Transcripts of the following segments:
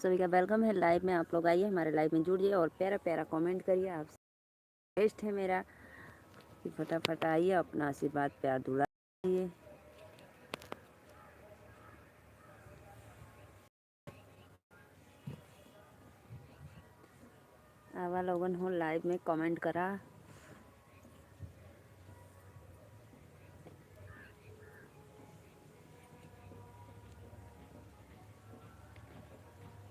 सभी का वेलकम है लाइव में। आप लोग आइए हमारे लाइव में जुड़िए और प्यारा प्यारा कमेंट करिए। आप बेस्ट है मेरा कि फटाफट आइए, अपना आशीर्वाद प्यार दुला दीजिए। आवा लोगन हो लाइव में कमेंट करा।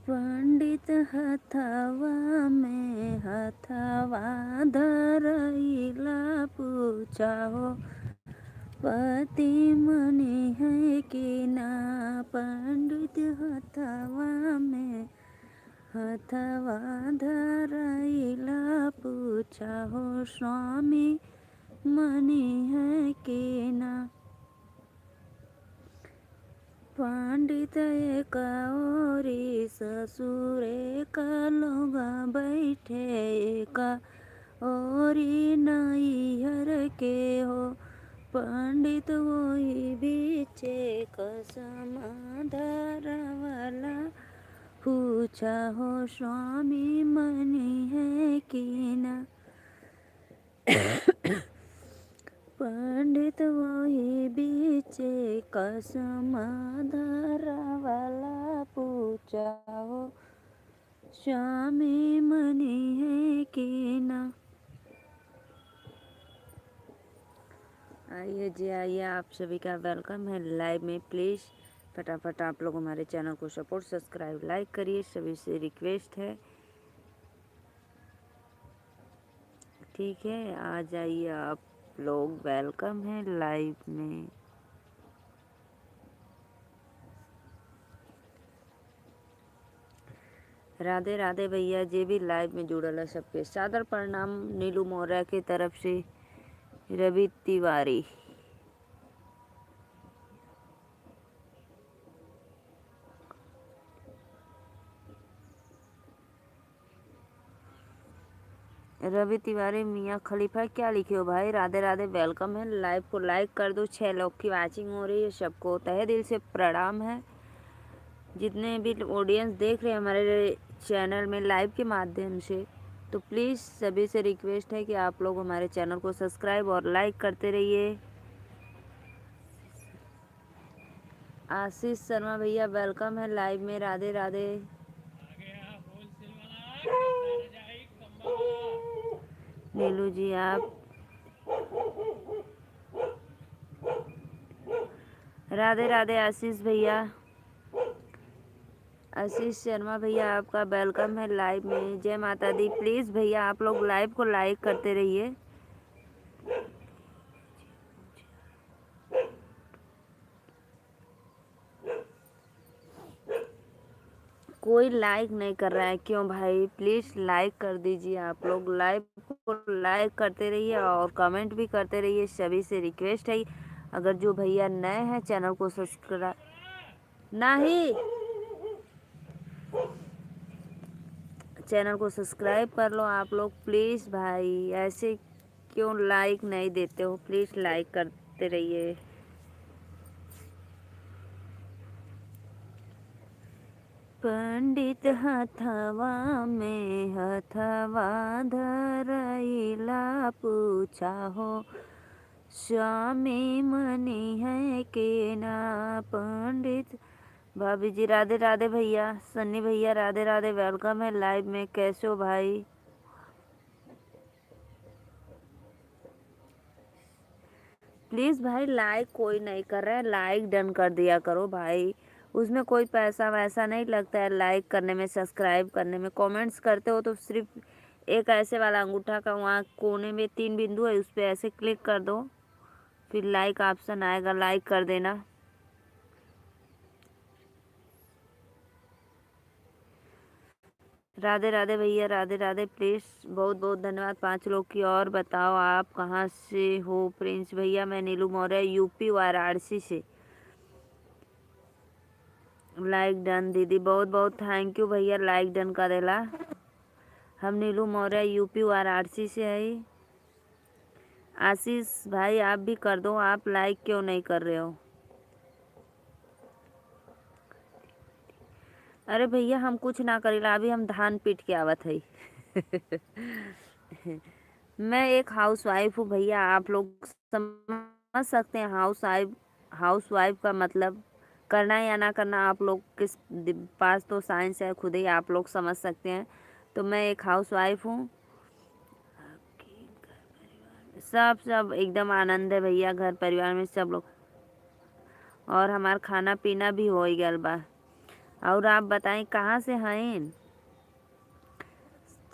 पंडित हथवा में हथवा धरइला पूछा हो, पति मनी है कि ना। पंडित हथवा में हथवा धरइला पूछा हो, स्वामी मनी है कि ना। पंडित एक ओरी ससुर एक लोग बैठे, एक ओरी नैहर के हो। पंडित वही बीचे कसम धरवाला पूछा हो, स्वामी मनी है कि ना। पंडित वही बीचे कसम धरवाला पूछा हो, स्वामी मनी है कि ना। आइए जी आइए, आप सभी का वेलकम है लाइव में। प्लीज़ फटाफट आप लोग हमारे चैनल को सपोर्ट सब्सक्राइब लाइक करिए, सभी से रिक्वेस्ट है। ठीक है, आ जाइए आप लोग, वेलकम है लाइव में। राधे राधे भैया जे भी लाइव में जुड़ल है सबके सादर प्रणाम। नीलू मौर्य की तरफ से रवि तिवारी। रवि तिवारी मियाँ खलीफा क्या लिखे हो भाई? राधे राधे, वेलकम है। लाइव को लाइक कर दो। 6 लोग की वाचिंग हो रही है, सबको तहे दिल से प्रणाम है। जितने भी ऑडियंस देख रहे हैं हमारे चैनल में लाइव के माध्यम से, तो प्लीज़ सभी से रिक्वेस्ट है कि आप लोग हमारे चैनल को सब्सक्राइब और लाइक करते रहिए। आशीष शर्मा भैया वेलकम है लाइव में। राधे राधे। नीलू जी आप, राधे राधे। आशीष भैया, आशीष शर्मा भैया आपका वेलकम है लाइव में। जय माता दी। प्लीज़ भैया आप लोग लाइव को लाइक करते रहिए। कोई लाइक नहीं कर रहा है, क्यों भाई? प्लीज़ लाइक कर दीजिए। आप लोग लाइव को लाइक करते रहिए और कमेंट भी करते रहिए, सभी से रिक्वेस्ट है। अगर जो भैया नए हैं चैनल को सब्सक्राइब नहीं, चैनल को सब्सक्राइब कर लो आप लोग प्लीज़। भाई ऐसे क्यों लाइक नहीं देते हो? प्लीज़ लाइक करते रहिए। पंडित हथवा में हथवा धरइला पूछा हो, स्वामी मनी है कि ना। पंडित भाभी जी राधे राधे भैया। सन्नी भैया राधे राधे, वेलकम है लाइव में। कैसे हो भाई? प्लीज़ भाई लाइक कोई नहीं कर रहा है, लाइक डन कर दिया करो भाई। उसमें कोई पैसा वैसा नहीं लगता है लाइक करने में, सब्सक्राइब करने में। कमेंट्स करते हो तो सिर्फ एक ऐसे वाला अंगूठा का वहाँ कोने में 3 बिंदु है, उस पर ऐसे क्लिक कर दो, फिर लाइक ऑप्शन आएगा, लाइक कर देना। राधे राधे भैया, राधे राधे। प्लीज़ बहुत बहुत धन्यवाद। 5 लोग की। और बताओ आप कहाँ से हो? प्रिंस भैया मैं नीलू मौर्य यूपी वाराणसी से। लाइक डन दीदी, बहुत बहुत थैंक यू भैया लाइक डन करेला। हम नीलू मौर्य यूपी वाराणसी से है। आशीष भाई आप भी कर दो, आप लाइक क्यों नहीं कर रहे हो? अरे भैया हम कुछ ना करेला, अभी हम धान पीट के आवत है। मैं एक हाउस वाइफ हूँ भैया, आप लोग समझ सकते हैं हाउस वाइफ का मतलब करना या ना करना। आप लोग किस पास तो साइंस है, खुद ही आप लोग समझ सकते हैं। तो मैं एक हाउस वाइफ हूँ। सब सब एकदम आनंद है भैया, घर परिवार में सब लोग, और हमार खाना पीना भी हो गया बा। और आप बताएं कहाँ से हैं?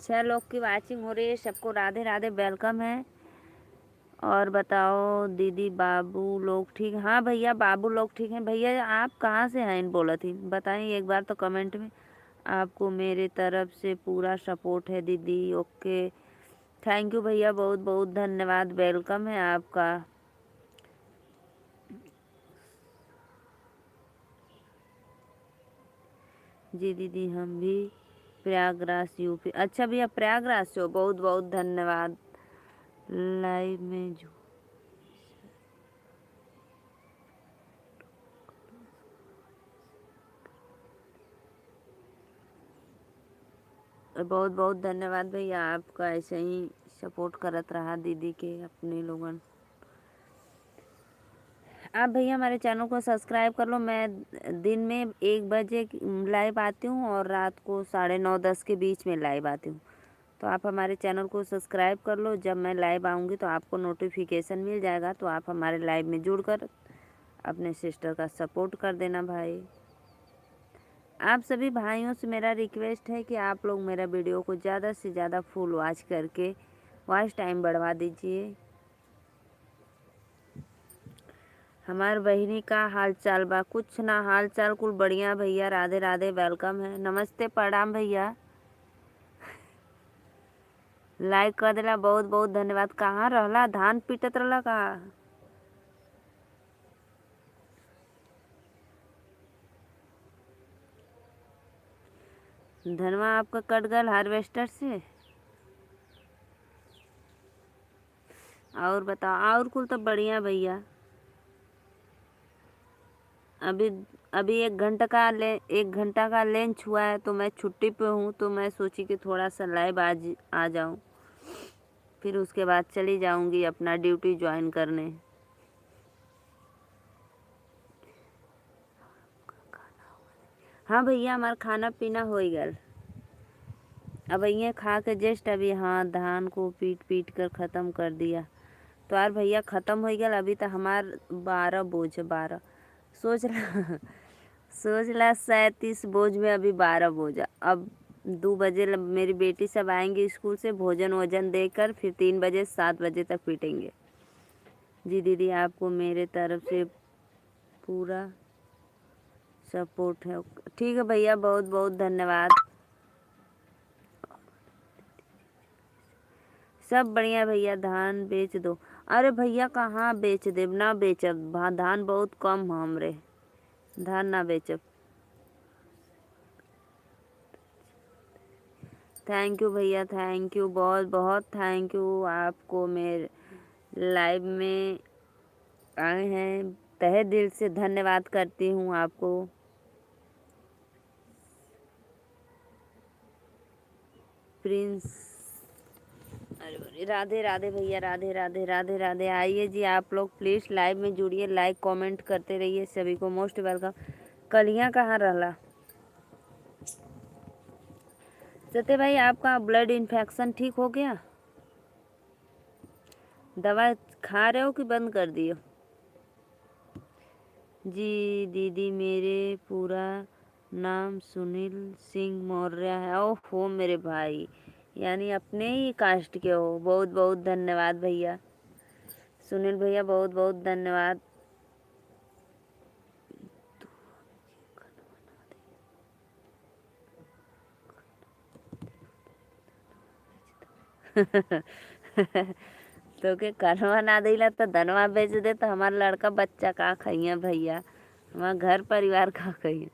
6 लोग की वाचिंग हो रही है, सबको राधे राधे, वेलकम है। और बताओ दीदी बाबू लोग ठीक? हाँ भैया बाबू लोग ठीक हैं। भैया आप कहाँ से हैं बोला थी, बताएं एक बार तो कमेंट में। आपको मेरे तरफ से पूरा सपोर्ट है दीदी। ओके, थैंक यू भैया, बहुत बहुत धन्यवाद, वेलकम है आपका। जी दीदी हम भी प्रयागराज यूपी। अच्छा भैया प्रयागराज से हो, बहुत बहुत धन्यवाद। लाइव में जो बहुत बहुत धन्यवाद भैया, आपका ऐसे ही सपोर्ट करत रहा दीदी के अपने लोगन। आप भैया हमारे चैनल को सब्सक्राइब कर लो। मैं दिन में 1 बजे लाइव आती हूँ और रात को 9:30-10 के बीच में लाइव आती हूँ। तो आप हमारे चैनल को सब्सक्राइब कर लो, जब मैं लाइव आऊँगी तो आपको नोटिफिकेशन मिल जाएगा। तो आप हमारे लाइव में जुड़कर अपने सिस्टर का सपोर्ट कर देना भाई। आप सभी भाइयों से मेरा रिक्वेस्ट है कि आप लोग मेरा वीडियो को ज़्यादा से ज़्यादा फुल वॉच करके वॉच टाइम बढ़वा दीजिए। हमार बहिनी का हाल चाल बा? कुछ ना, हाल चाल कुल बढ़िया भैया, राधे राधे, वेलकम है, नमस्ते प्रणाम भैया। लाइक कर देला, बहुत बहुत धन्यवाद। कहाँ रहला, धान पीटत रहला का? धनवा आपका कट गल हार्वेस्टर से? और बताओ, और कुल तो बढ़िया भैया। अभी अभी 1 घंटा का लंच हुआ है, तो मैं छुट्टी पे हूँ, तो मैं सोची कि थोड़ा सा लाइव आज आ जाऊँ, फिर उसके बाद चली जाऊँगी अपना ड्यूटी ज्वाइन करने। हाँ भैया हमारा खाना पीना हो गया। अब ये खा के जस्ट अभी, हाँ, धान को पीट पीट कर ख़त्म कर दिया। तो यार भैया ख़त्म हो गया, अभी तो हमार 12 बोझ है, 12। सोच रहा सोच ला 37 बोझ में अभी 12 बोझ है। अब 2 बजे मेरी बेटी सब आएंगी स्कूल से, भोजन वोजन देकर फिर 3 बजे 7 बजे तक पीटेंगे। जी दीदी आपको मेरे तरफ से पूरा सपोर्ट है। ठीक है भैया, बहुत बहुत धन्यवाद। सब बढ़िया भैया, धान बेच दो। अरे भैया कहाँ बेच देब, ना बेचब, धान बहुत कम है हमरे, धान ना बेचब। थैंक यू भैया, थैंक यू, बहुत बहुत थैंक यू आपको, मेरे लाइव में आए हैं, तहे दिल से धन्यवाद करती हूँ आपको। प्रिंस, अरे राधे राधे भैया, राधे राधे, राधे राधे। आइए जी आप लोग प्लीज़ लाइव में जुड़िए, लाइक कमेंट करते रहिए, सभी को मोस्ट वेलकम। कलियाँ कहाँ रहला? सत्य भाई आपका ब्लड इन्फेक्शन ठीक हो गया? दवा खा रहे हो कि बंद कर दिए? जी दीदी मेरे पूरा नाम सुनील सिंह मौर्य है। ओहो मेरे भाई, यानी अपने ही कास्ट के हो, बहुत बहुत धन्यवाद भैया। सुनील भैया बहुत बहुत धन्यवाद। तो के कनवा ना दिला तो धनवा बेच दे, तो हमारा लड़का बच्चा का खाइए भैया, हमारा घर परिवार का खाइए।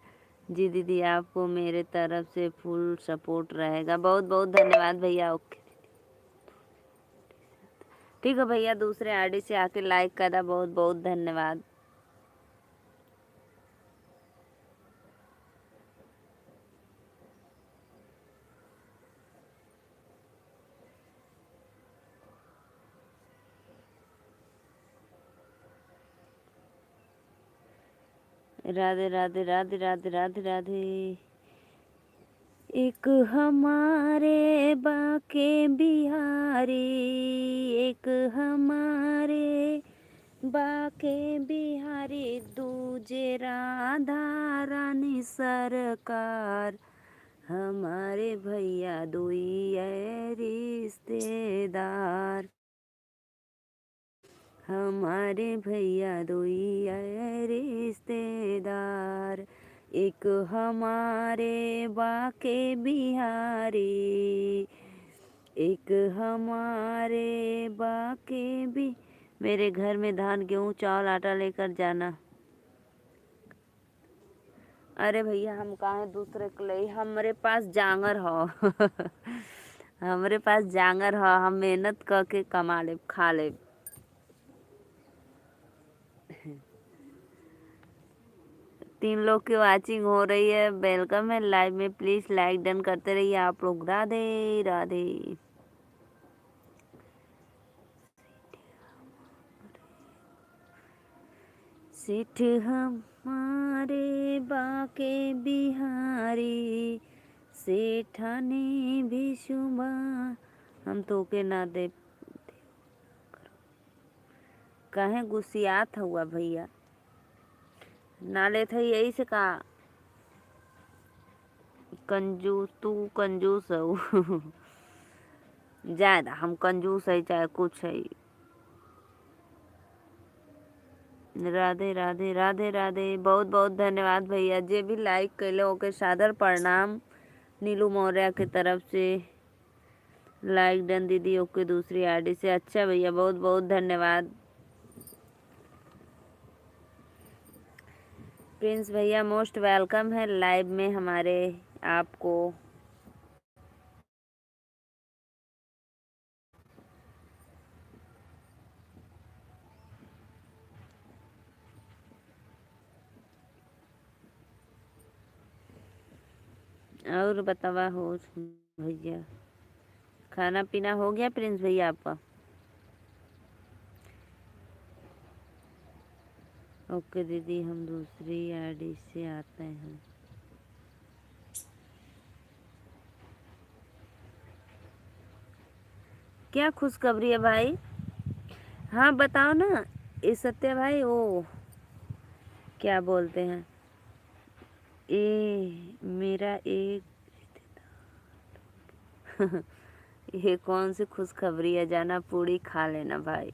जी दीदी आपको मेरे तरफ से फुल सपोर्ट रहेगा, बहुत बहुत धन्यवाद भैया। ओके ठीक है भैया, दूसरे आईडी से आके लाइक करा, बहुत बहुत धन्यवाद। राधे राधे राधे राधे राधे राधे। एक हमारे बाके बिहारी, एक हमारे बाके बिहारी, दूजे राधा रानी सरकार, हमारे भैया दुई है रिश्तेदार, हमारे भैया दुई है रिश्तेदार, एक हमारे बाके बिहारी, एक हमारे बाके भी। मेरे घर में धान गेहूँ चावल आटा लेकर जाना। अरे भैया हम कहाँ दूसरे के लिए, हमारे पास जांगर हो हमारे पास जांगर हो, हम मेहनत करके कमा ले खा ले। 3 लोग की वाचिंग हो रही है, वेलकम है लाइव में, प्लीज लाइक डन करते रहिए आप लोग। राधे राधे। सेठ हमारे बाके बिहारी, सेठानी भी शुभा, हम तो के ना दे। कहे गुस्सियात हुआ भैया, नाले थे यही से कहा कंजूस, तू कंजूस हो ज्यादा हम कंजूस है चाहे कुछ है। राधे राधे राधे राधे। बहुत बहुत धन्यवाद भैया, जे भी लाइक कैले ओके सादर प्रणाम। नीलू मौर्य की तरफ से लाइक डन दीदी ओके दूसरी आईडी से। अच्छा भैया बहुत बहुत धन्यवाद। प्रिंस भैया मोस्ट वेलकम है लाइव में हमारे आपको। और बतावा हो भैया, खाना पीना हो गया प्रिंस भैया आपका? ओके दीदी हम दूसरी आईडी से आते हैं। क्या खुशखबरी है भाई? हाँ बताओ ना। ये सत्य भाई, वो क्या बोलते हैं, ये मेरा एक ये कौन सी खुशखबरी है? जाना पूड़ी खा लेना भाई।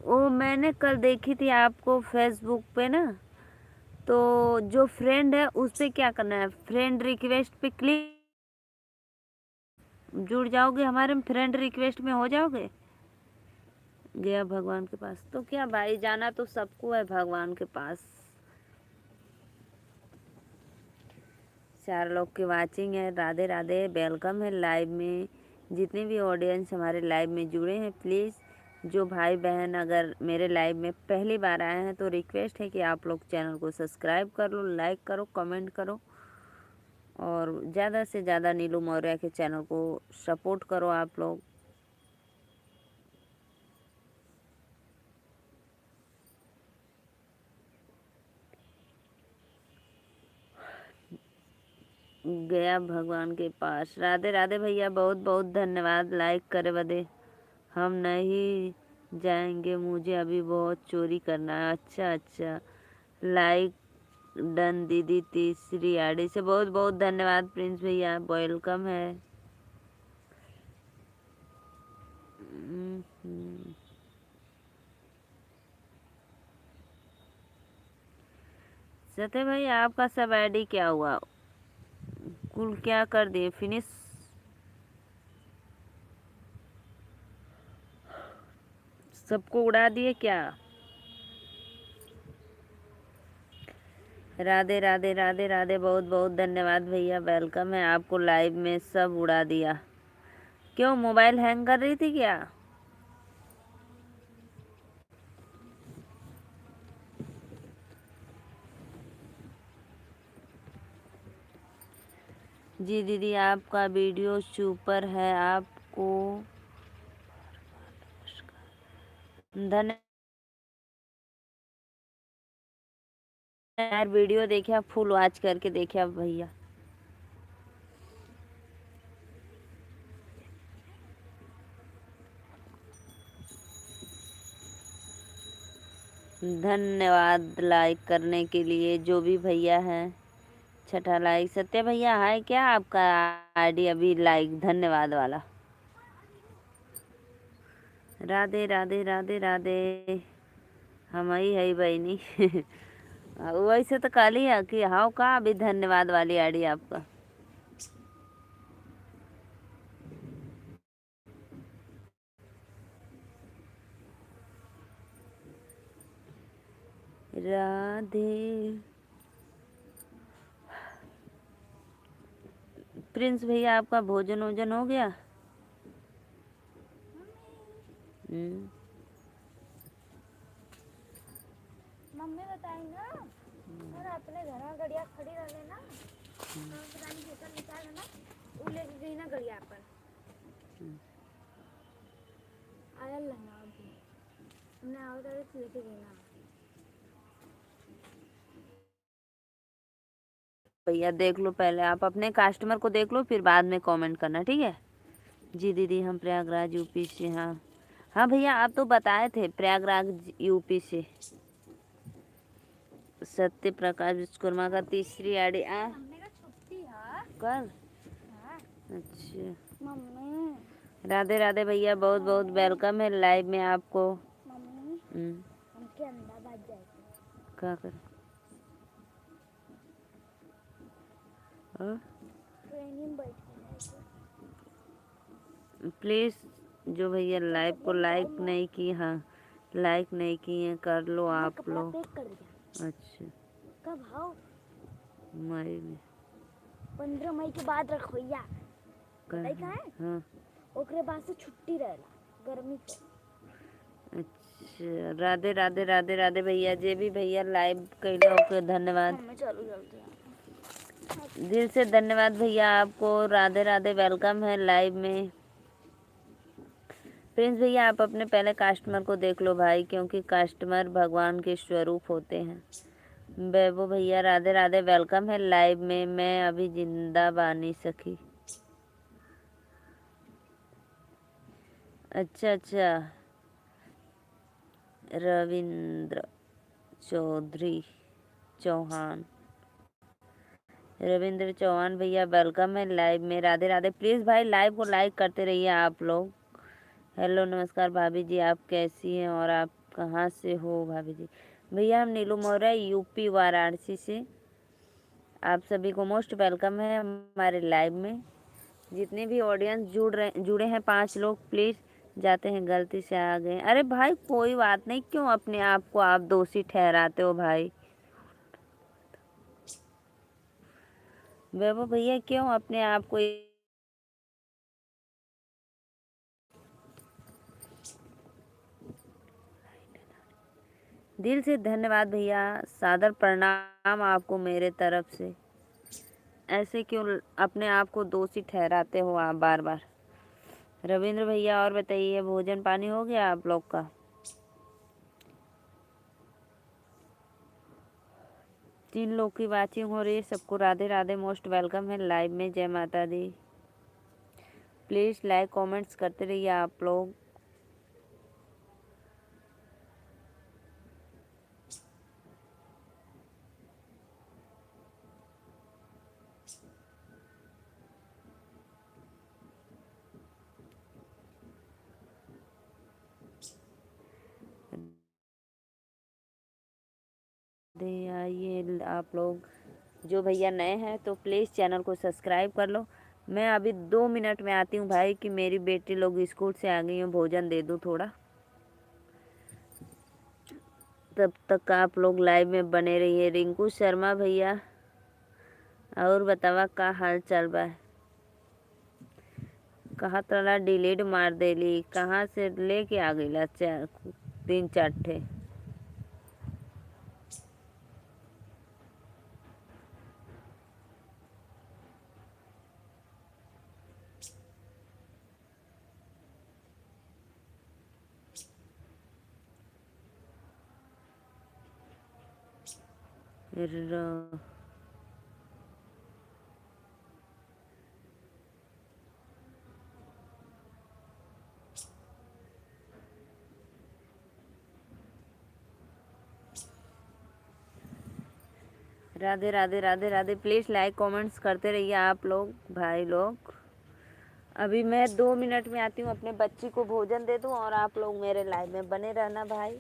वो मैंने कल देखी थी आपको फेसबुक पे ना, तो जो फ्रेंड है उससे क्या करना है, फ्रेंड रिक्वेस्ट पे क्लिक, जुड़ जाओगे हमारे फ्रेंड रिक्वेस्ट में, हो जाओगे। गया भगवान के पास, तो क्या भाई जाना तो सबको है भगवान के पास। 4 लोग की वाचिंग है। राधे राधे, वेलकम है लाइव में। जितने भी ऑडियंस हमारे लाइव में जुड़े हैं, प्लीज़ जो भाई बहन अगर मेरे लाइव में पहली बार आए हैं तो रिक्वेस्ट है कि आप लोग चैनल को सब्सक्राइब कर लो, लाइक करो, कमेंट करो और ज़्यादा से ज़्यादा नीलू मौर्य के चैनल को सपोर्ट करो आप लोग। गया भगवान के पास। राधे राधे भैया बहुत बहुत धन्यवाद लाइक करे बदे। हम नहीं जाएंगे, मुझे अभी बहुत चोरी करना है। अच्छा अच्छा, लाइक डन दीदी तीसरी आईडी से। बहुत बहुत धन्यवाद प्रिंस भैया, वेलकम है। सत्य भाई आपका सब आईडी क्या हुआ, कुल क्या कर दिए, फिनिश? सबको उड़ा दिए क्या? राधे राधे राधे राधे, बहुत बहुत धन्यवाद भैया, वेलकम है आपको लाइव में। सब उड़ा दिया क्यों, मोबाइल हैंग कर रही थी क्या? जी दीदी आपका वीडियो सुपर है, आपको धन्यवाद। यार वीडियो देखिए, फुल वॉच करके देखिए भैया। धन्यवाद लाइक करने के लिए जो भी भैया हैं। छठा लाइक सत्य भैया है क्या आपका आईडी अभी लाइक धन्यवाद वाला? राधे राधे राधे राधे। हम ही है बहनी। वैसे तो कल ही है कि हाँ का अभी धन्यवाद वाली आईडी आपका। राधे। प्रिंस भैया आपका भोजन वोजन हो गया? मम्मी बताई ना और अपने घर में गड़िया खड़ी रहे ना तो पता नहीं कैसा निकाल है ना वो लेके गई ना गड़िया पर आया लगा अभी हमने आओ तो लेके गई ना। भैया देख लो, पहले आप अपने कस्टमर को देख लो फिर बाद में कमेंट करना, ठीक है जी। दीदी हम प्रयागराज यूपी से। हाँ हाँ भैया आप तो बताए थे प्रयागराज यूपी से। सत्य प्रकाश विश्वकर्मा का तीसरी आईडी मम्मी का छुट्टी है कल। हाँ अच्छा मम्मी। राधे राधे भैया, बहुत बहुत वेलकम है लाइव में आपको। मम्मी हमके अंडा बाज जाएगा क्या कर ट्रेनिंग बैठ प्लीज़ जो भैया लाइव को लाइक नहीं की, हाँ लाइक नहीं किए कर लो आप लोग। कर दिया। अच्छा कब आओ? मई में 15 मई के बाद रखोइया बताई कहाँ है? हाँ ओकरे बाद से छुट्टी रहेला गर्मी से। अच्छा राधे राधे राधे राधे भैया, जे भी भैया लाइव कैले ओके धन्यवाद। चलो जल्दी दिल से धन्यवाद भैया आपको। राधे राधे वेलकम है लाइव में। प्रिंस भैया आप अपने पहले कस्टमर को देख लो भाई, क्योंकि कस्टमर भगवान के स्वरूप होते हैं। बेबो भैया राधे राधे वेलकम है लाइव में। मैं अभी जिंदा बानी सखी। अच्छा अच्छा रविंद्र चौधरी चौहान, रविंद्र चौहान भैया वेलकम है लाइव में। राधे राधे। प्लीज़ भाई लाइव को लाइक करते रहिए आप लोग। हेलो नमस्कार भाभी जी, आप कैसी हैं और आप कहाँ से हो भाभी जी? भैया हम नीलू मौर्य यूपी वाराणसी से। आप सभी को मोस्ट वेलकम है हमारे लाइव में। जितने भी ऑडियंस जुड़े हैं 5 लोग प्लीज़। जाते हैं गलती से आ गए। अरे भाई कोई बात नहीं, क्यों अपने आप को आप दोषी ठहराते हो भाई? वैभव भैया क्यों अपने आप को दिल से धन्यवाद भैया, सादर प्रणाम आपको मेरे तरफ से। ऐसे क्यों अपने आप को दोषी ठहराते हो आप बार बार? रविंद्र भैया और बताइए भोजन पानी हो गया आप लोग का? तीन लोग की वाचिंग हो रही है, सबको राधे राधे मोस्ट वेलकम है लाइव में। जय माता दी। प्लीज़ लाइक कमेंट्स करते रहिए आप लोग। दे आइए आप लोग। जो भैया नए हैं तो प्लीज़ चैनल को सब्सक्राइब कर लो। मैं अभी 2 मिनट में आती हूँ भाई, कि मेरी बेटी लोग स्कूल से आ गई हैं, भोजन दे दो थोड़ा। तब तक आप लोग लाइव में बने रहिए। रिंकू शर्मा भैया और बतावा का हाल चल बा? कहाँ तला डिलीट मार देली, कहाँ से लेके आ गईला 3-4 ठे। र- Radhe Radhe Radhe Radhe. Please like comments करते रहिए आप लोग भाई लोग। अभी मैं 2 मिनट में आती हूँ, अपने बच्ची को भोजन दे दूँ और आप लोग मेरे लाइव में बने रहना भाई,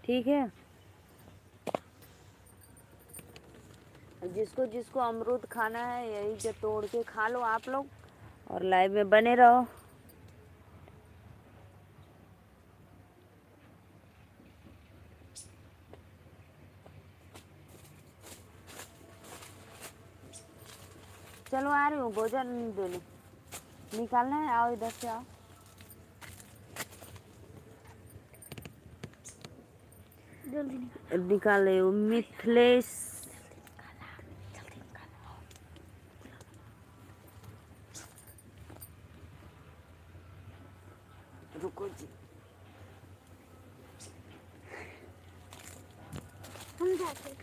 ठीक है। जिसको जिसको अमरूद खाना है यही जो तोड़ के खा लो आप लोग और लाइव में बने रहो। चलो आ रही हूँ भोजन देने। निकालना है, आओ इधर से आओ। जल्दी निकाल रही हूँ मिथिलेश। रुको जी, हम जाते।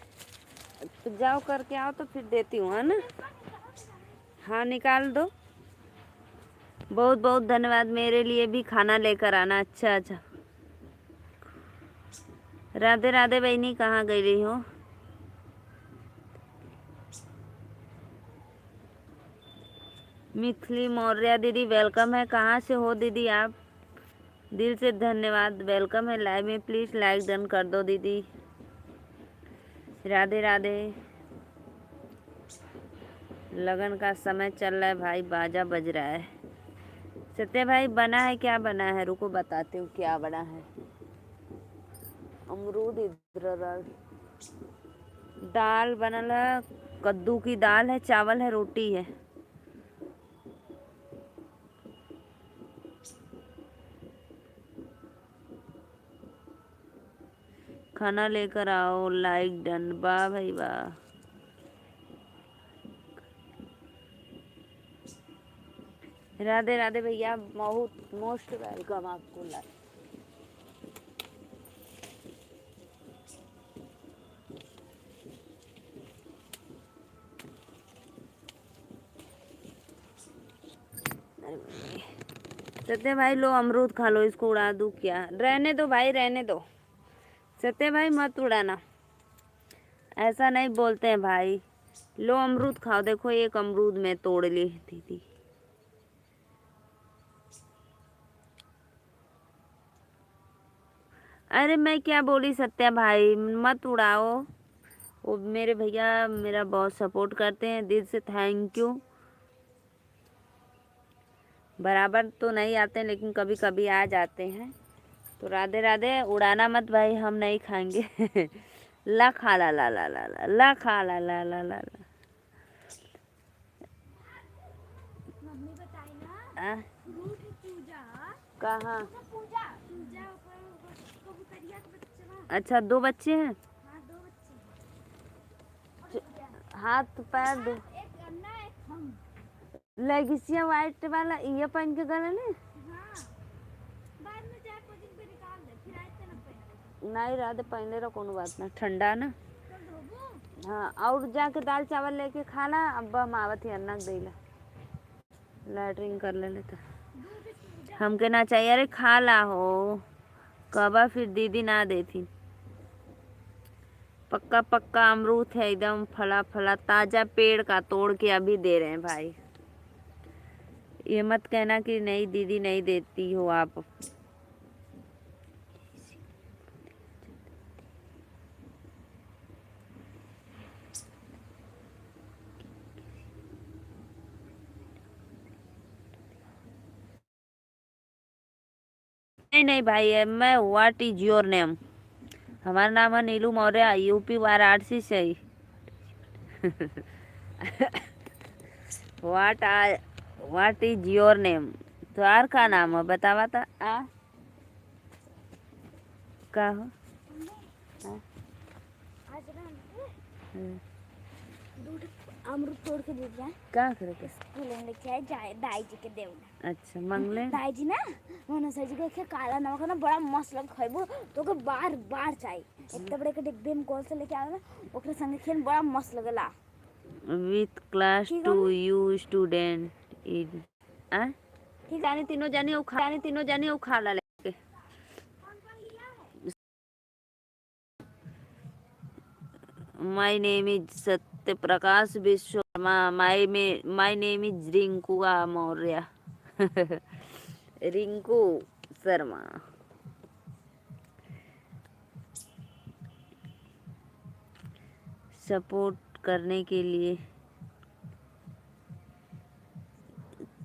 तो जाओ करके आओ तो फिर देती हूँ, है ना। हाँ निकाल दो। बहुत बहुत धन्यवाद। मेरे लिए भी खाना लेकर आना। अच्छा अच्छा। राधे राधे बहनी, कहाँ गई रही हो। मिथिली मौर्य दीदी वेलकम है। कहाँ से हो दीदी आप। दिल से धन्यवाद, वेलकम है लाइव में। प्लीज़ लाइक डन कर दो दीदी। राधे राधे। लगन का समय चल रहा है भाई, बाजा बज रहा है। सत्य भाई बना है, क्या बना है, रुको बताती हूँ क्या बना है। अमरूद इधर, दाल बनल है, कद्दू की दाल है, चावल है, रोटी है। खाना लेकर आओ, लाइक डन। वाह भाई वाह। राधे राधे भैया, बहुत मोस्ट वेलकम आपको लाइक। सत्य भाई लो अमरूद खा लो, इसको उड़ा दूँ क्या। रहने दो भाई, रहने दो। सत्य भाई मत उड़ाना, ऐसा नहीं बोलते हैं भाई। लो अमरूद खाओ। देखो एक अमरूद मैं तोड़ ली दीदी। अरे मैं क्या बोली सत्या भाई, मत उड़ाओ। वो मेरे भैया मेरा बहुत सपोर्ट करते हैं, दिल से थैंक यू। बराबर तो नहीं आते हैं लेकिन कभी कभी आ जाते हैं। तो राधे राधे। उड़ाना मत भाई, हम नहीं खाएंगे। ला खा ला ला ला ला ला ला खा ला ला ला ला ला। मम्मी बताई ना आ? फ्रूट पूजा। कहाँ। पूजा पूजा कबूतरिया के बच्चा। अच्छा 2 बच्चे हैं। हाँ 2 बच्चे। हाथ पैर दो। एक अन्ना एक हम। लेगिसिया वाइट वाला ये पहन के गए ने। हाँ बाद में चाहे कोचिंग पे निकाल दे, फिर आए थे ना पहन। नहीं राधे पहले रहो, कोनो बात ना, ठंडा ना। तो धोबू। हाँ और जाके दाल चावल लेके खाना। अब हम आवत ही अन्ना देला, लैटरिन कर ले तो हमके ना चाहिए। अरे खा ला हो, कबा फिर दीदी ना देती। पक्का पक्का अमरूद है, एकदम फला फला ताजा पेड़ का तोड़ के अभी दे रहे हैं भाई। ये मत कहना कि नहीं दीदी नहीं देती हो आप। नहीं नहीं भाई, मैं व्हाट इज योर नेम। हमारा नाम है नीलू मौर्य, यूपी वाराणसी से ही। What is your name. तुम्हार का नाम है बतावा था। आ का हो। आज ना हम्म। दूध अमरूद तोड़ के दे जाए क्या करे? स्कूल में लेके आए जाए दाई जी के देवना। अच्छा मंगले दाई जी ना मोना सर जी के काला नमक ना बड़ा मस्त लग खाइबो तो के बार बार चाहिए इतने बड़े के डिब्बे में गोल से लेके आवे ना ओकरे संगे खेल बड़ा मस्त लगेला। विथ क्लास ठीक टू है यू स्टूडेंट इन आ ठीक जाने तीनों जाने वो खा ला लेके। My name is Satya Prakash Vishwakarma. My name is Rinku Maurya. Rinku Sharma. Support करने के लिए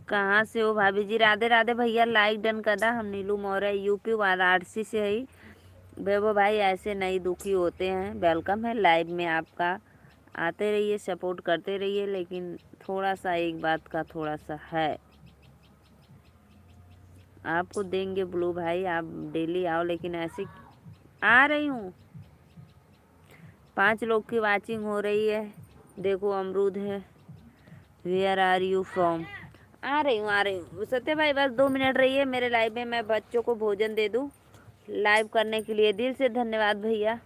कहाँ से हो भाभी जी? राधे राधे भैया, लाइक डन कर दा। हम नीलू मौर्य यूपी वाराणसी से ही। वैभव भाई ऐसे नहीं दुखी होते हैं। वेलकम है लाइव में आपका। आते रहिए, सपोर्ट करते रहिए। लेकिन थोड़ा सा एक बात का थोड़ा सा है, आपको देंगे ब्लू भाई, आप डेली आओ। लेकिन ऐसे आ रही हूँ, 5 लोग की वाचिंग हो रही है। देखो अमरूद है। Where are you from? आ रही हूँ सत्य भाई, बस 2 मिनट रहिए मेरे लाइव में, मैं बच्चों को भोजन दे दूँ। लाइव करने के लिए दिल से धन्यवाद भैया।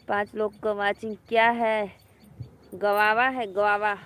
5 लोग का वाचिंग क्या है? गवावा है गवावा।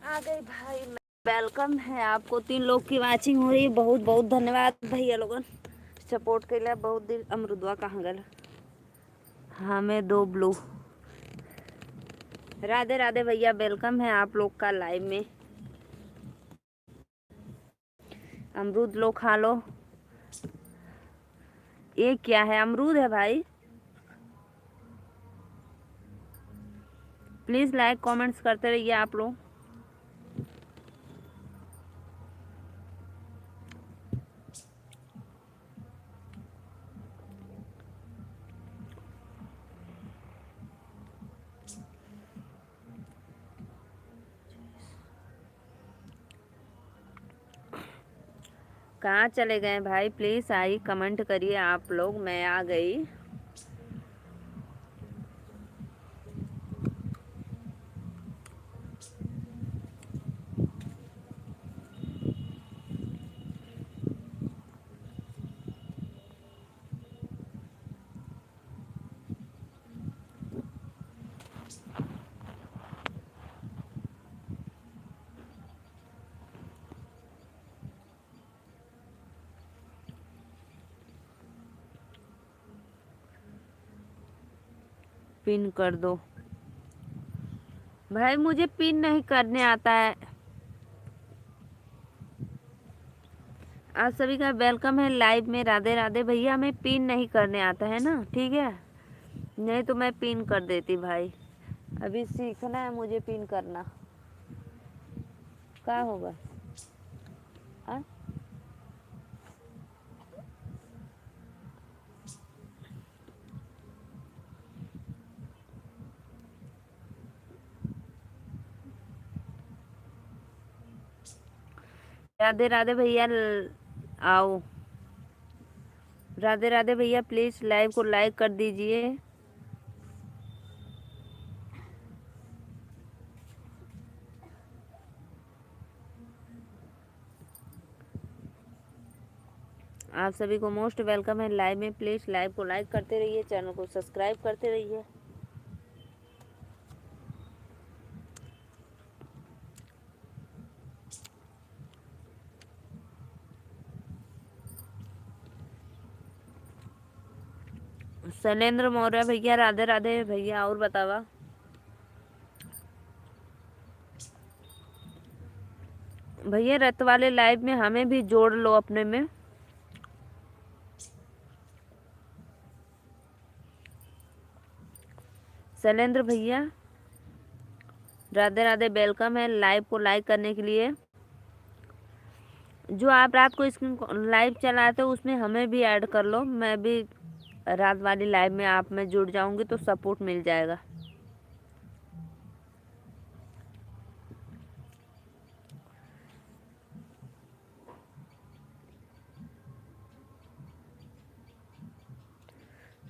आ गई भाई। वेलकम है आपको। 3 लोग की वाचिंग हो रही है। बहुत बहुत धन्यवाद भैया लोगन सपोर्ट के लिए। बहुत दिन अमरुदवा कहाँ गल? हमें 2 ब्लू। राधे राधे भैया, वेलकम है आप लोग का लाइव में। अमरूद लो खा लो। ये क्या है? अमरूद है भाई। प्लीज लाइक कमेंट्स करते रहिए आप लोग। कहाँ चले गए भाई? प्लीज आई कमेंट करिए आप लोग। मैं आ गई। पिन कर दो। भाई मुझे पिन नहीं करने आता है। आप सभी का वेलकम है लाइव में। राधे राधे भैया, हमें पिन नहीं करने आता है ना, ठीक है, नहीं तो मैं पिन कर देती भाई। अभी सीखना है मुझे पिन करना। क्या होगा? आ? राधे राधे भैया आओ। राधे राधे भैया प्लीज लाइव को लाइक कर दीजिए। आप सभी को मोस्ट वेलकम है लाइव में। प्लीज लाइव को लाइक करते रहिए, चैनल को सब्सक्राइब करते रहिए। शैलेंद्र मौर्य भैया राधे राधे भैया, और बतावा। भैया रत वाले लाइव में हमें भी जोड़ लो अपने में। शैलेंद्र भैया राधे राधे, वेलकम है लाइव को लाइक करने के लिए। जो आप रात को स्क्रीन लाइव चलाते हो उसमें हमें भी ऐड कर लो, मैं भी रात वाली लाइव में आप में जुड़ जाऊंगी तो सपोर्ट मिल जाएगा।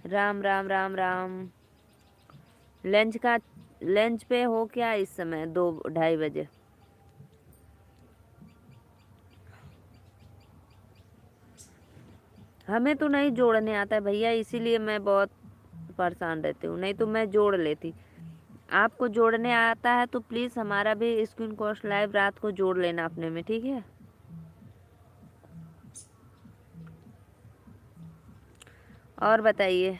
राम राम राम राम। लंच पे हो क्या इस समय? 2-2:30 बजे। हमें तो नहीं जोड़ने आता है भैया, इसीलिए मैं बहुत परेशान रहती हूँ, नहीं तो मैं जोड़ लेती। आपको जोड़ने आता है तो प्लीज़ हमारा भी स्क्रीन कोस्ट लाइव रात को जोड़ लेना अपने में, ठीक है। और बताइए।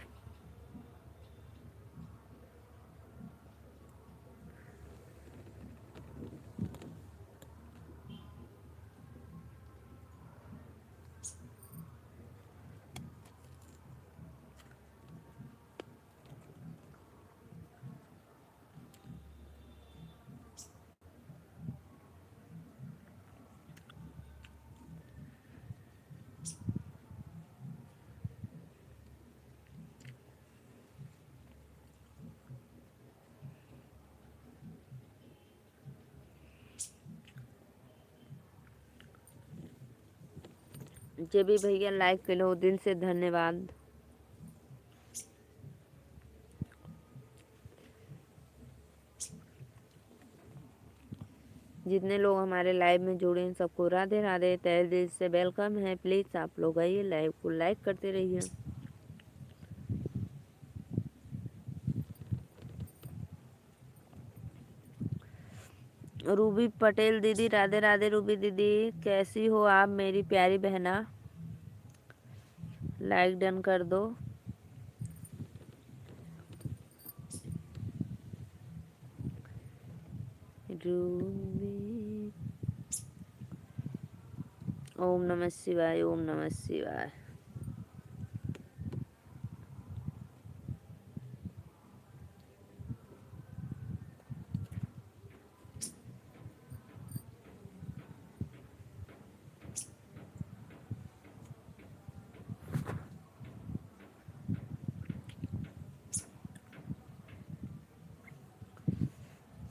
जे भी भैया लाइव के लो, दिल से धन्यवाद। जितने लोग हमारे लाइव में जुड़े हैं सबको राधे राधे, तहे दिल से वेलकम है। प्लीज़ आप लोग आइए, लाइव को लाइक करते रहिए। रूबी पटेल दीदी राधे राधे। रूबी दीदी कैसी हो आप मेरी प्यारी बहना? लाइक डन कर दो। रूबी ओम नमः शिवाय, ओम नमः शिवाय।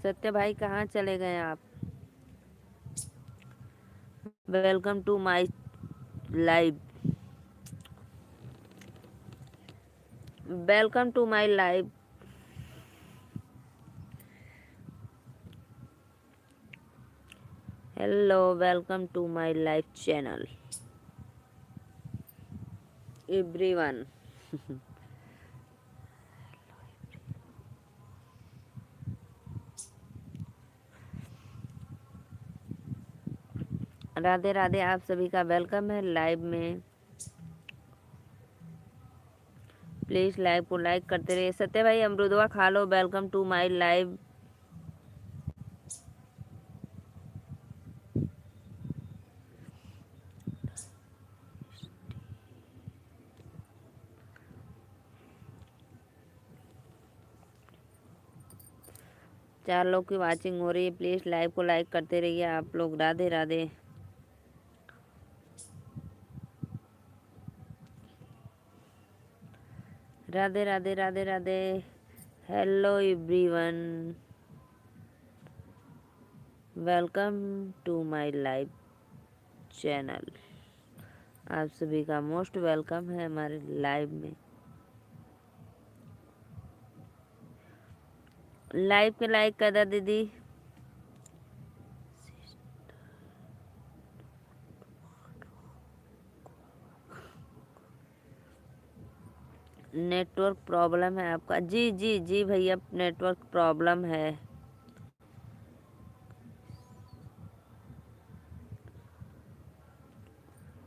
सत्य भाई कहाँ चले गए आप? Welcome to my live. Welcome to my live. Hello, welcome to my live channel everyone. Radhe Radhe, आप सभी का वेलकम है लाइव में। प्लीज़ लाइव को लाइक करते रहिए। सत्य भाई अमरुदवा खा लो, वेलकम टू माय लाइव। चार लोग की वाचिंग हो रही है, प्लीज़ लाइव को लाइक करते रहिए आप लोग। Radhe Radhe. Radhe Radhe Radhe Radhe. Hello everyone, welcome to my live channel. आप सभी का मोस्ट वेलकम है हमारे लाइव में। लाइव पे लाइक कर दो दीदी। नेटवर्क प्रॉब्लम है आपका? जी जी जी भैया, नेटवर्क प्रॉब्लम है।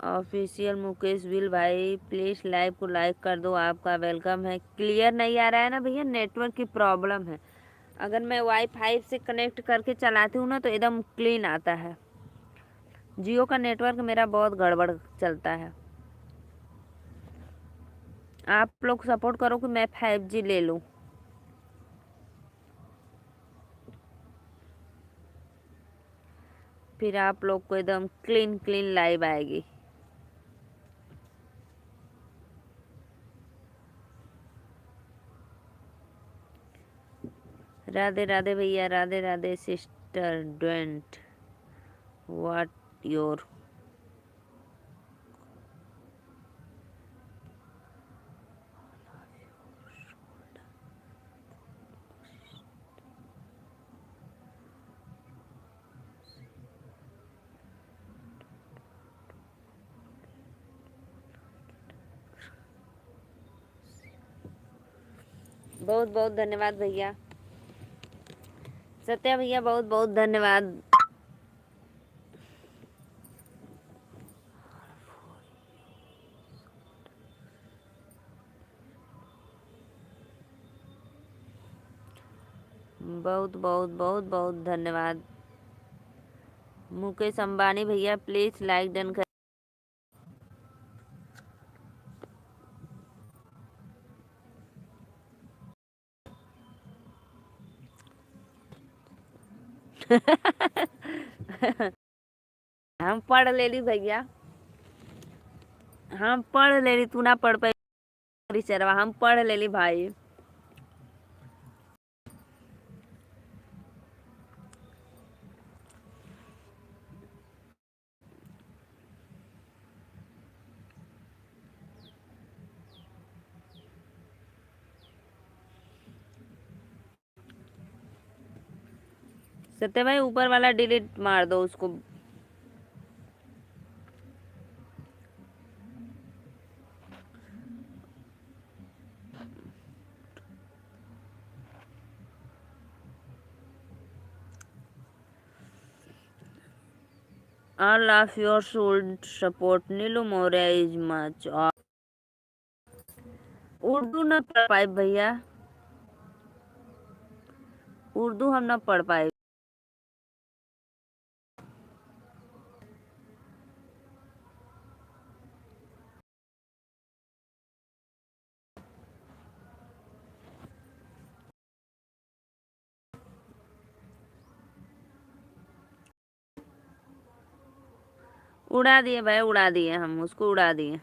ऑफिशियल मुकेश बिल भाई, प्लीज़ लाइव को लाइक कर दो, आपका वेलकम है। क्लियर नहीं आ रहा है ना भैया? नेटवर्क की प्रॉब्लम है। अगर मैं वाईफाई से कनेक्ट करके चलाती हूँ ना तो एकदम क्लीन आता है। जियो का नेटवर्क मेरा बहुत गड़बड़ चलता है। आप लोग सपोर्ट करो कि मैं 5G ले लूँ, फिर आप लोग को एकदम क्लीन क्लीन लाइव आएगी। राधे राधे भैया, Radhe Radhe sister don't what your. बहुत बहुत धन्यवाद भैया। सत्या भैया बहुत बहुत धन्यवाद। बहुत बहुत बहुत बहुत धन्यवाद। मुकेश अंबानी भैया प्लीज़ लाइक डन कर। हम पढ़ ले ली भैया, हम पढ़ ले ली, तू ना पढ़ पाई चरवा, हम पढ़ ले ली भाई। सत्य भाई ऊपर वाला डिलीट मार दो उसको। All of you should support Neelu Maurya is much. Urdu न पढ़ पाए भैया, उर्दू हम न पढ़ पाए। उड़ा दिए भाई, उड़ा दिए, हम उसको उड़ा दिए।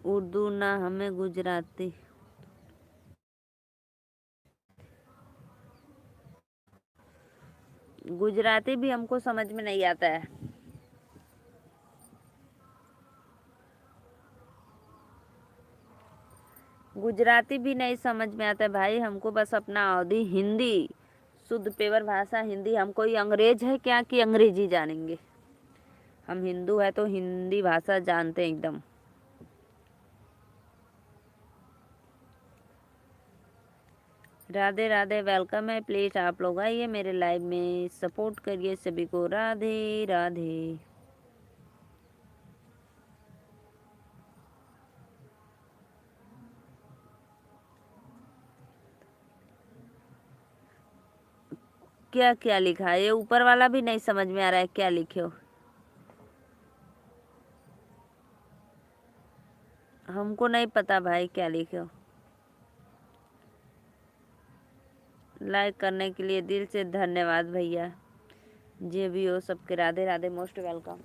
उर्दू ना हमें गुजराती। गुजराती भी हमको समझ में नहीं आता है। गुजराती भी नहीं समझ में आता है भाई हमको, बस अपना अवधी हिंदी, शुद्ध पेवर भाषा हिंदी। हम कोई अंग्रेज है क्या कि अंग्रेजी जानेंगे? हम हिंदू है तो हिंदी भाषा जानते हैं एकदम। राधे राधे, वेलकम है। प्लीज आप लोग आइए मेरे लाइव में, सपोर्ट करिए सभी को। राधे राधे। क्या क्या लिखा है ये ऊपर वाला भी नहीं समझ में आ रहा है, क्या लिखे हो? हमको नहीं पता भाई क्या लिखे हो। लाइक करने के लिए दिल से धन्यवाद भैया। जे भी हो सबके Radhe Radhe, most welcome.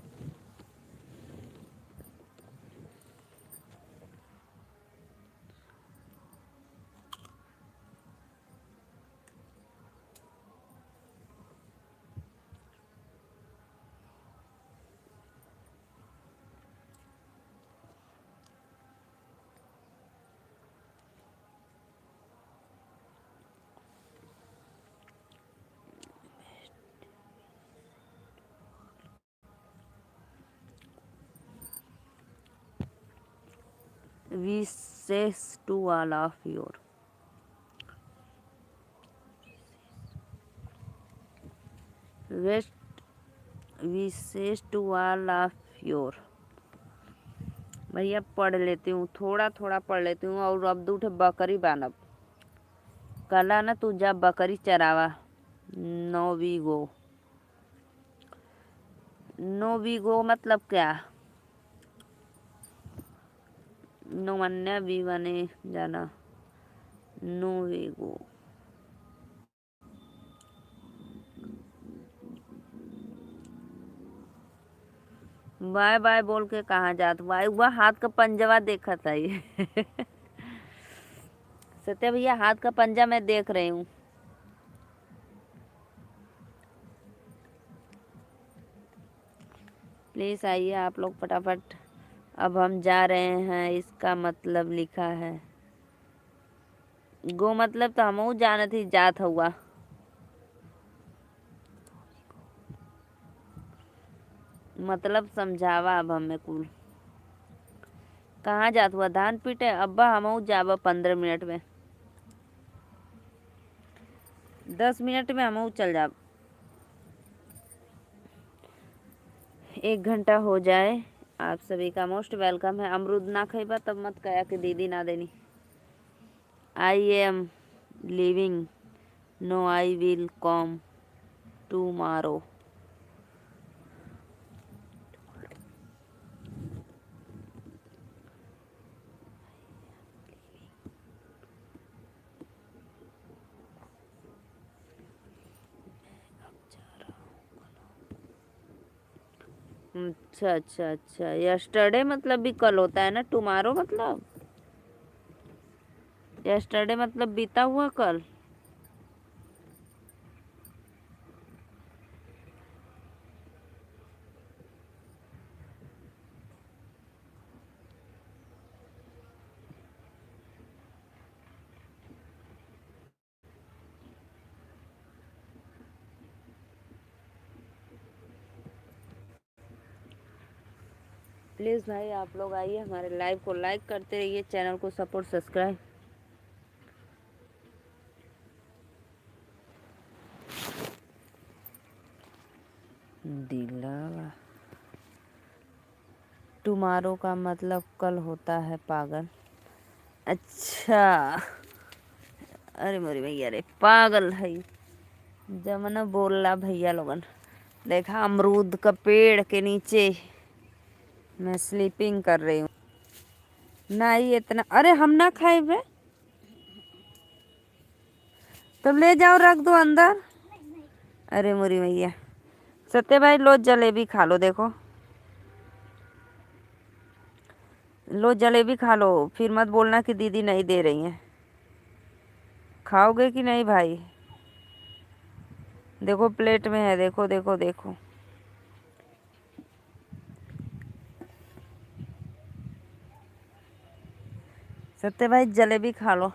Wishes to all of your, best wishes to all of your। भैया पढ़ लेती हूँ, थोड़ा थोड़ा पढ़ लेती हूँ। और अब उठे बकरी बानब कला ना, तू जा बकरी चरावा। नोविगो, नोविगो मतलब क्या? नोमन्या भी बने जाना। नोविगो, बाय बाय बोल के कहाँ जात भाई? वह हाथ का पंजवा देखा था ये। सत्य भैया, हाथ का पंजा मैं देख रही हूँ। प्लीज आइए आप लोग फटाफट। अब हम जा रहे हैं, इसका मतलब लिखा है। गो मतलब तो हम जानत ही जात हुआ। मतलब समझावा अब हमें कुल। कहाँ जात हुआ? धान पीटे अब्बा, हम जाबा 15 मिनट में। 10 मिनट में हम चल जाब। 1 घंटा हो जाए। आप सभी का मोस्ट वेलकम है। अमरूद ना खेबा तब मत कया कि दीदी ना देनी। I am living, no I will come tomorrow. अच्छा अच्छा अच्छा, यस्टरडे मतलब भी कल होता है ना? टुमारो मतलब, यस्टरडे मतलब बीता हुआ कल। प्लीज़ भाई आप लोग आइए, हमारे लाइव को लाइक करते रहिए, चैनल को सपोर्ट सब्सक्राइब। दिलावा, टुमारो का मतलब कल होता है पागल। अच्छा, अरे मोरी भैया रे पागल है जमना बोल रहा भैया लोगन। देखा अमरूद का पेड़ के नीचे मैं स्लीपिंग कर रही हूँ। नहीं इतना, अरे हम ना खाए बे, तुम ले जाओ रख दो अंदर। अरे मोरी भैया, सत्य भाई लो जलेबी खा लो। देखो लो जलेबी खा लो, फिर मत बोलना कि दीदी नहीं दे रही है। खाओगे कि नहीं भाई? देखो प्लेट में है, देखो देखो देखो। सत्य भाई जलेबी खा लो।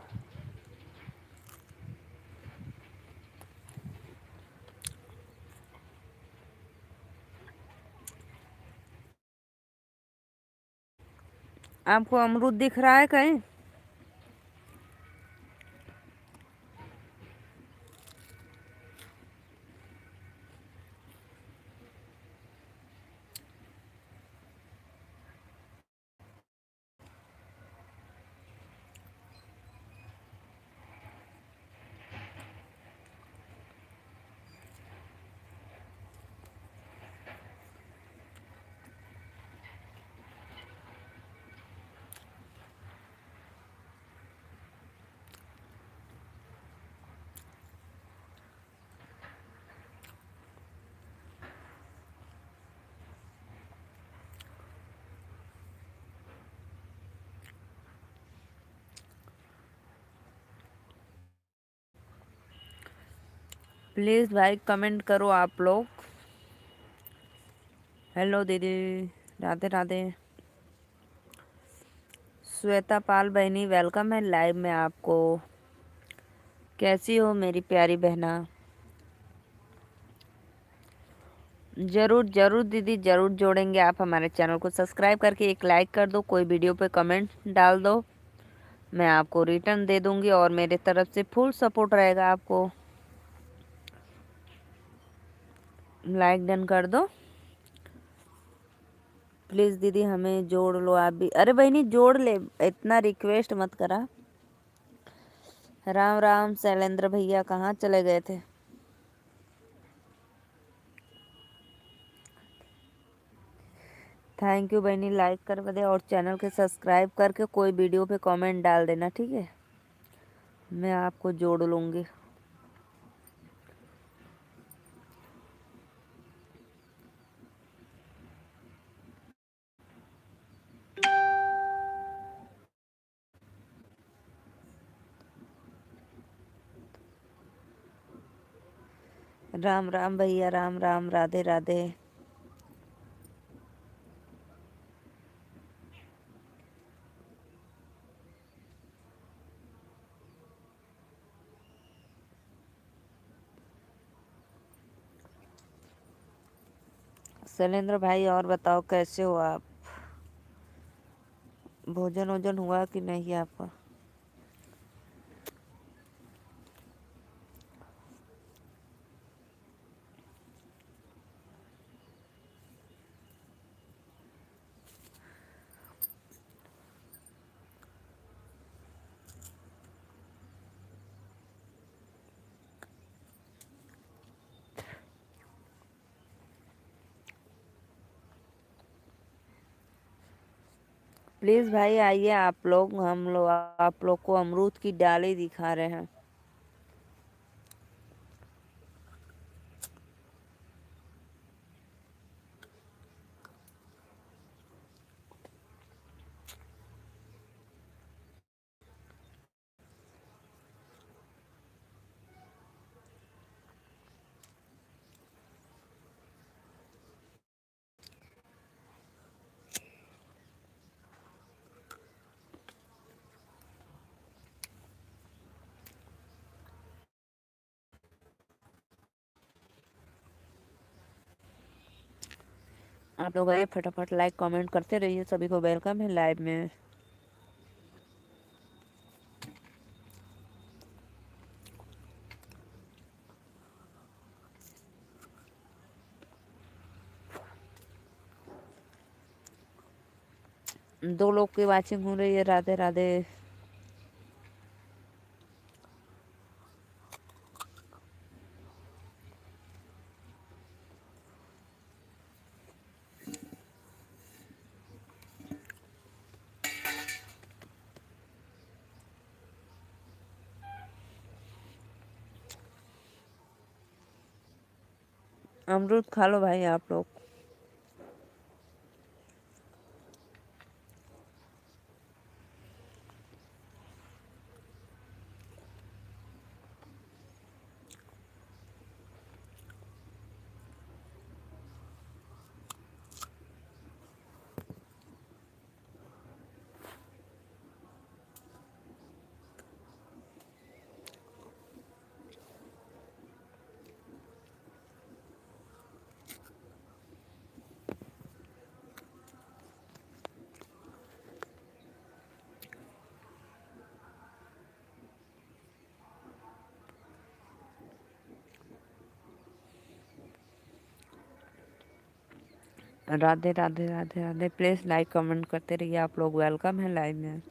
आपको अमरूद दिख रहा है कहीं? प्लीज़ भाई कमेंट करो आप लोग। हेलो दीदी, राधे राधे। श्वेता पाल बहनी वेलकम है लाइव में आपको। कैसी हो मेरी प्यारी बहना? जरूर जरूर दीदी, जरूर जोड़ेंगे। आप हमारे चैनल को सब्सक्राइब करके एक लाइक कर दो, कोई वीडियो पे कमेंट डाल दो, मैं आपको रिटर्न दे दूंगी और मेरे तरफ से फुल सपोर्ट रहेगा आपको। लाइक डन कर दो प्लीज़ दीदी, हमें जोड़ लो आप भी। अरे बहनी जोड़ ले, इतना रिक्वेस्ट मत करा। राम राम शैलेंद्र भैया, कहाँ चले गए थे? थैंक यू बहनी, लाइक कर दे और चैनल के सब्सक्राइब करके कोई वीडियो पे कमेंट डाल देना, ठीक है? मैं आपको जोड़ लूँगी। राम राम भैया, राम राम, राधे राधे। शैलेंद्र भाई और बताओ कैसे हो आप? भोजन वोजन हुआ कि नहीं आपका? प्लीज़ भाई आइए आप लोग, हम लोग आप लोग को अमरूद की डाली दिखा रहे हैं। आप लोग आइए, फटाफट लाइक कमेंट करते रहिए। सभी को वेलकम है लाइव में। दो लोग की वाचिंग हो रही है, राधे राधे। अमरूद खा लो भाई आप लोग। Radhe Radhe Radhe Radhe. Please like comment करते रहिए, आप लोग वेलकम है लाइव में।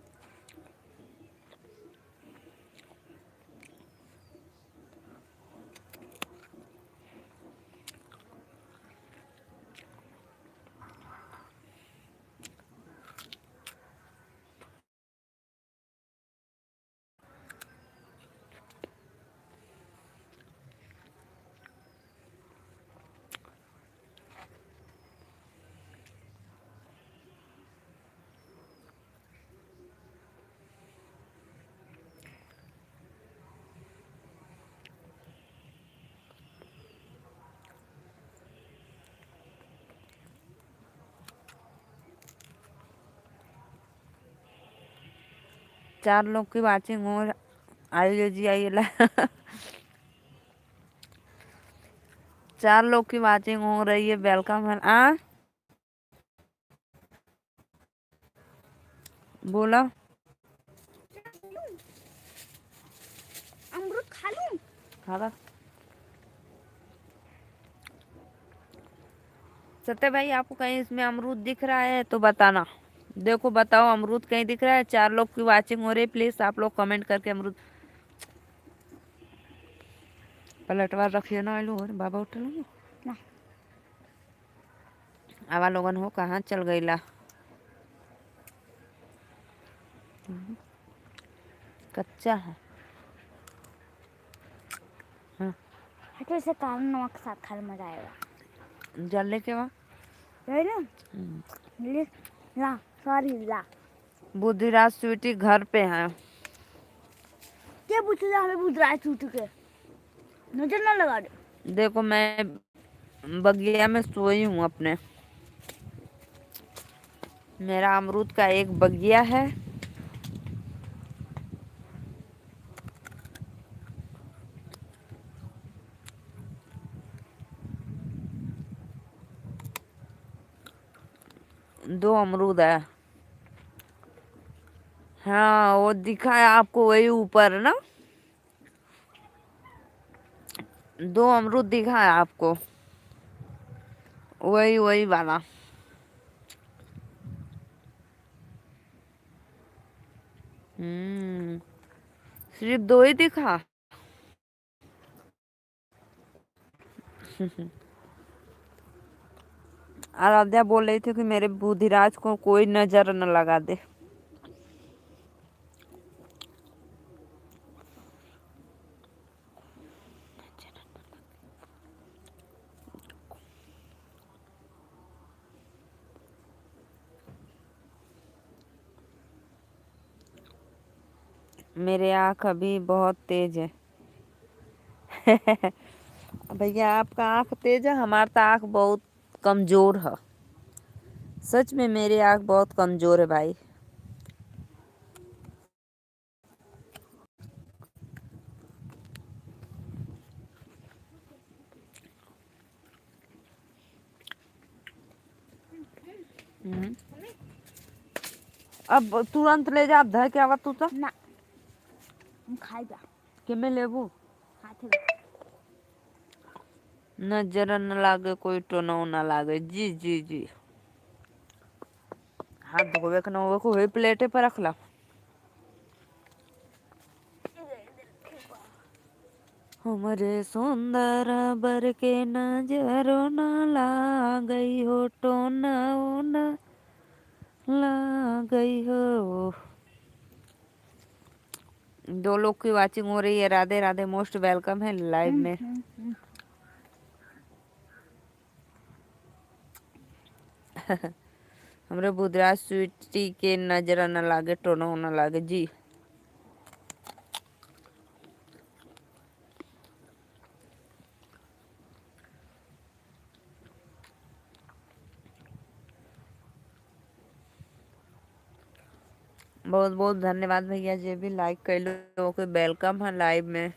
4 लोग की वाचिंग हो। आइए जी आइए 4 लोग की वाचिंग हो रही है, वेलकम है। बोला अमरूद खा लूं? खाला। सत्य भाई आपको कहीं इसमें अमरूद दिख रहा है तो बताना। देखो बताओ अमरूद कहीं दिख रहा है? 4 लोग की वाचिंग हो रही है, प्लीज आप लोग कमेंट करके अमरूद। पलटवार रखिए ना आलू और बाबा उठ लेंगे ना आवा लोगन हो कहाँ चल गईला। कच्चा है। हाँ हटो, इसे काला नमक के साथ खाने में मजा आएगा। जल्ले के वहाँ है ना? ले ला, सॉरी ला। बुद्धिराज स्वीटी घर पे है। क्या पूछे हमें बुधराज छूट के? नजर ना लगा दे। देखो मैं बगिया में सोई हूँ अपने। मेरा अमरूद का एक बगिया है। दो अमरूद है। हाँ वो दिखा है आपको वही ऊपर ना, 2 अमरूद दिखा है आपको, वही वही वाला। सिर्फ 2 ही दिखा। आराध्या बोल रही थी कि मेरे बुधिराज को कोई नजर न लगा दे। मेरे आँख अभी बहुत तेज है। भैया आपका आँख तेज है, हमारा तो आँख बहुत कमजोर है। सच में मेरी आँख बहुत कमजोर है भाई। अब तुरंत ले जा, अब धर के आवा तू तो ना हम खाई जा कि मैं लेबू। हाथ नजर न लागे कोई टोनो न लागे। जी जी जी। हाथ धोवे के न होवे को वही प्लेटे पर रखला। हमरे सुंदर बर के नजरो न लागई हो, टोना न लागई हो। 2 लोग की वाचिंग हो रही है। राधे राधे, मोस्ट वेलकम है लाइव में। हमरे बुधराज स्वीटी के नजर न लागे, टोनो न लागे जी। बहुत बहुत धन्यवाद भैया जी भी लाइक कर लो, ओके वेलकम है लाइव में।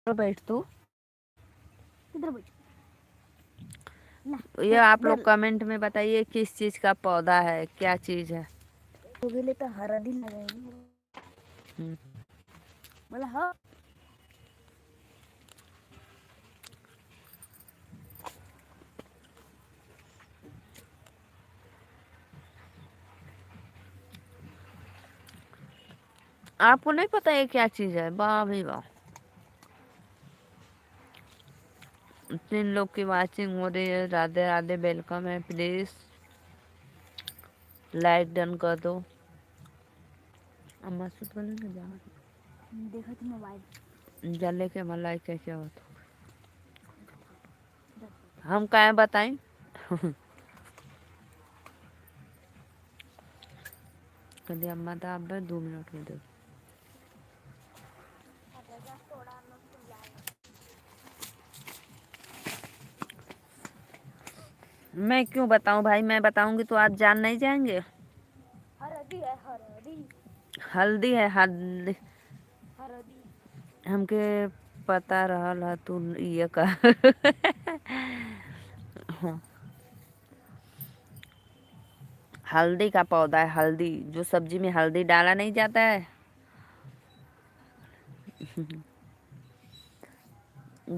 तो बैठ तू। किधर बैठ ना? ये आप लोग कमेंट में बताइए किस चीज का पौधा है, क्या चीज है। हो गेले तर हळदी लगायली हम्म। मला हा आपको नहीं पता ये क्या चीज है? वाह भाई वाह। 3 लोग की वाचिंग हो रही है। राधे राधे, वेलकम है। प्लीज लाइक डन कर दो। अम्मा सुत बोलेंगे जा देखा थी मोबाइल जले के मलाई कैसे हो तो हम क्या बताएं। कभी अम्मा तो आप 2 मिनट में दो। मैं क्यों बताऊं भाई? मैं बताऊंगी तो आप जान नहीं जाएंगे। हरदी है हरदी हल्दी है हल्दी। हरदी हमके पता रहल है तू ये का। हल्दी का पौधा है। हल्दी जो सब्जी में हल्दी डाला नहीं जाता है।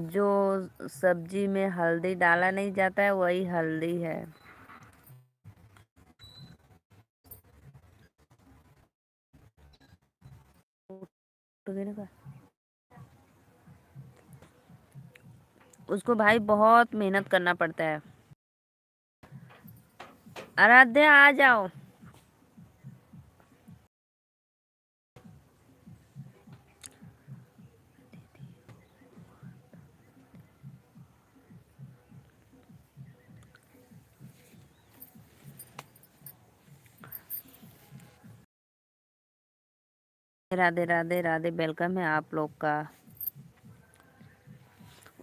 जो सब्जी में हल्दी डाला नहीं जाता है वही हल्दी है। उसको भाई बहुत मेहनत करना पड़ता है। आराध्या आ जाओ। राधे राधे राधे, वेलकम है आप लोग का।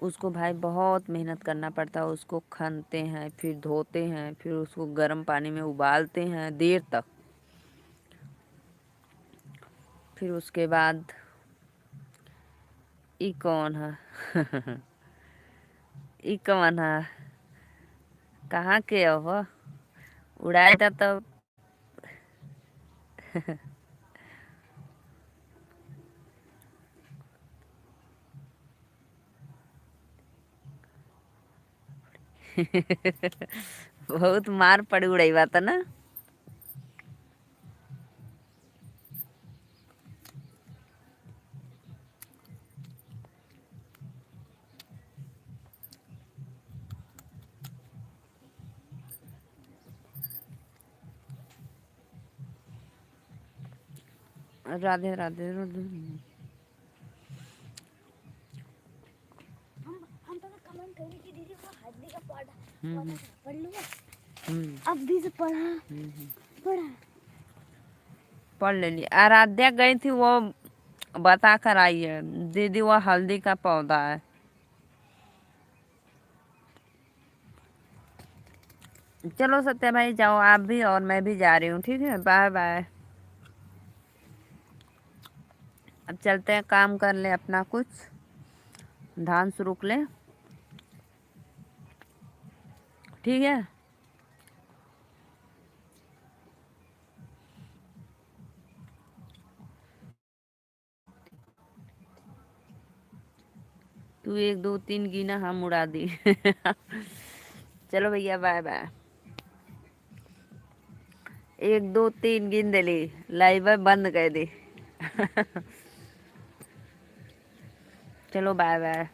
उसको भाई बहुत मेहनत करना पड़ता है। उसको खनते हैं, फिर धोते हैं, फिर उसको गर्म पानी में उबालते हैं देर तक। फिर उसके बाद ई कौन है? ई कौन है? कहाँ के हो? उड़ाए था तब। बहुत मार पड़ी उड़ाई बात है ना। राधे राधे राधे। हम तो कमेंट करी कि दीदी वो हल्दी का पौधा हम्म, पढ़ लूँगा हम्म, अब भी से पढ़ा हम्म। पढ़ा पढ़ ले ली। आराध्या गई थी वो बता कर आई है दीदी वो हल्दी का पौधा है। चलो सत्या भाई जाओ आप भी, और मैं भी जा रही हूँ। ठीक है, बाय बाय। अब चलते हैं, काम कर ले अपना, कुछ धान शुरू ले। ठीक है। तू 1 2 3 गिना, हम उड़ा दी। चलो भैया बाय बाय। 1 2 3 गिन दिली, लाइव बंद कर दी। चलो बाय बाय।